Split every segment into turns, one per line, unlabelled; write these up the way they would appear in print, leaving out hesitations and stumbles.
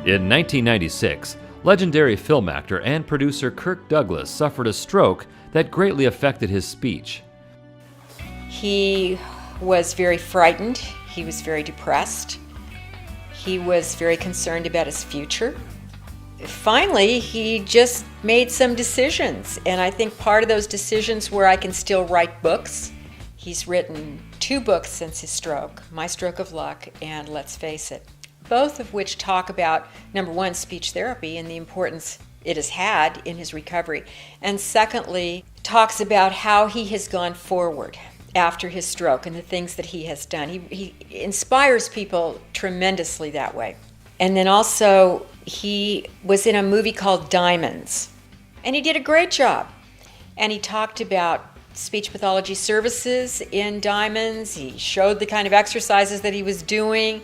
In 1996, legendary film actor and producer Kirk Douglas suffered a stroke that greatly affected his speech.
He was very frightened. He was very depressed. He was very concerned about his future. Finally, he just made some decisions, and I think part of those decisions were I can still write books. He's written 2 books since his stroke, My Stroke of Luck and Let's Face It, both of which talk about, number one, speech therapy and the importance it has had in his recovery, and secondly, talks about how he has gone forward after his stroke and the things that he has done. He inspires people tremendously that way. And then also, he was in a movie called Diamonds, and he did a great job. And he talked about speech pathology services in Diamonds. He showed the kind of exercises that he was doing.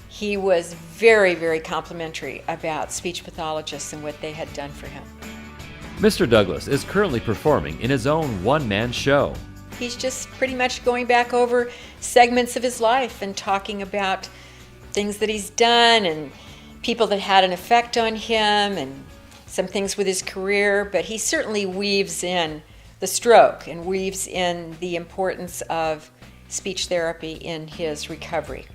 He was very, very complimentary about speech pathologists and what they had done for him.
Mr. Douglas is currently performing in his own one-man show.
He's just pretty much going back over segments of his life and talking about things that he's done and people that had an effect on him and some things with his career, but he certainly weaves in the stroke and weaves in the importance of speech therapy in his recovery.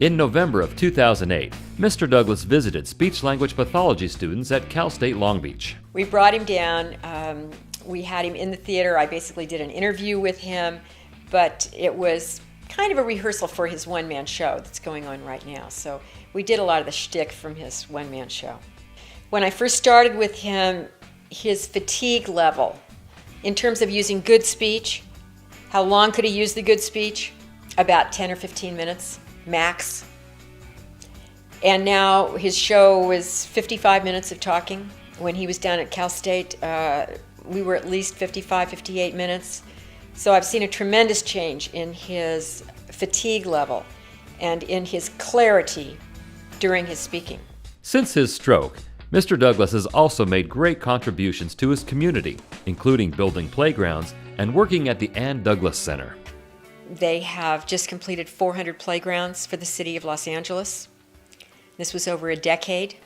In November of 2008, Mr. Douglas visited speech-language pathology students at Cal State Long Beach.
We brought him down. We had him in the theater. I basically did an interview with him, but it was kind of a rehearsal for his one-man show that's going on right now. So we did a lot of the shtick from his one-man show. When I first started with him, his fatigue level, in terms of using good speech, how long could he use the good speech? About 10 or 15 minutes, max. And now his show was 55 minutes of talking. When he was down at Cal State, we were at least 55, 58 minutes. So I've seen a tremendous change in his fatigue level and in his clarity during his speaking.
Since his stroke, Mr. Douglas has also made great contributions to his community, including building playgrounds and working at the Ann Douglas Center.
They have just completed 400 playgrounds for the city of Los Angeles. This was over a decade,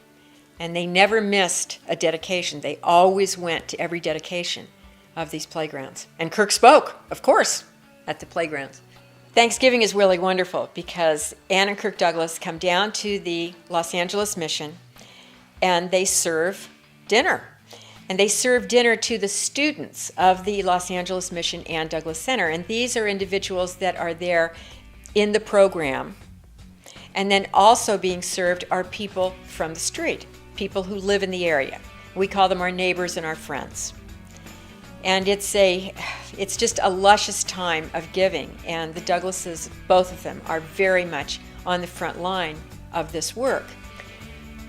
and they never missed a dedication. They always went to every dedication of these playgrounds. And Kirk spoke, of course, at the playgrounds. Thanksgiving is really wonderful because Ann and Kirk Douglas come down to the Los Angeles Mission and they serve dinner. And they serve dinner to the students of the Los Angeles Mission and Douglas Center. And these are individuals that are there in the program. And then also being served are people from the street, people who live in the area. We call them our neighbors and our friends. And it's just a luscious time of giving. And the Douglases, both of them, are very much on the front line of this work.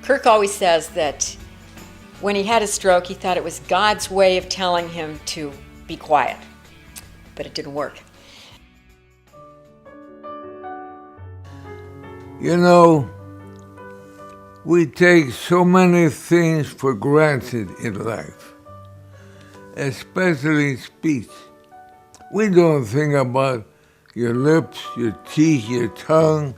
Kirk always says that when he had his stroke, he thought it was God's way of telling him to be quiet. But it didn't work.
You know, we take so many things for granted in life, especially speech. We don't think about your lips, your teeth, your tongue,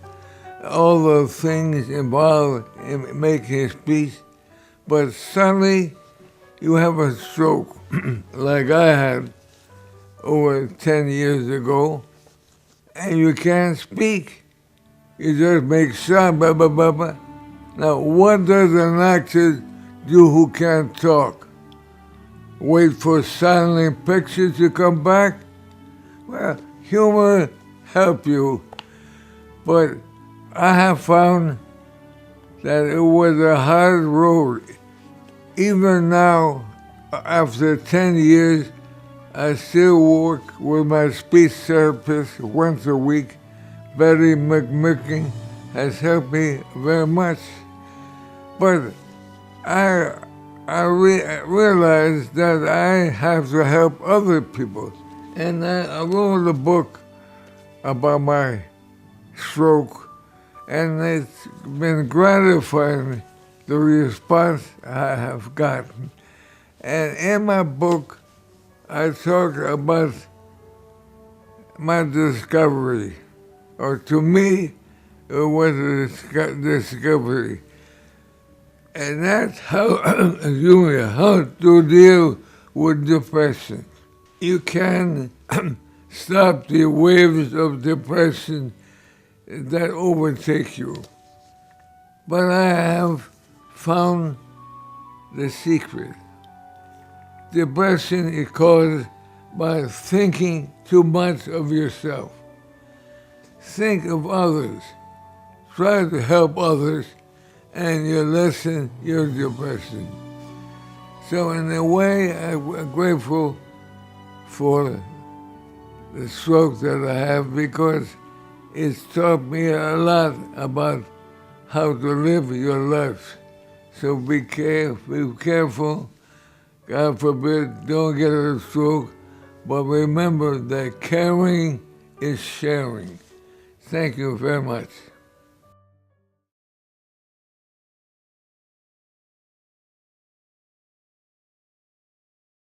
all the things involved in making a speech. But suddenly you have a stroke like I had over 10 years ago, and you can't speak. You just make sound, blah, blah, blah, blah. Now, what does an actor do who can't talk? Wait for silent pictures to come back? Well, humor help you, but I have found that it was a hard road. Even now, after 10 years, I still work with my speech therapist once a week. Betty McMicken has helped me very much. But I realized that I have to help other people. And I wrote a book about my stroke, and it's been gratifying, the response I have gotten. And in my book, I talk about my discovery, or to me, it was a discovery. And that's how, how to deal with depression. You can stop the waves of depression that overtake you. But I have found the secret. Depression is caused by thinking too much of yourself. Think of others. Try to help others, and you lessen your depression. So in a way, I'm grateful for the stroke that I have because it's taught me a lot about how to live your life. So be careful. God forbid, don't get a stroke. But remember that caring is sharing. Thank you very much.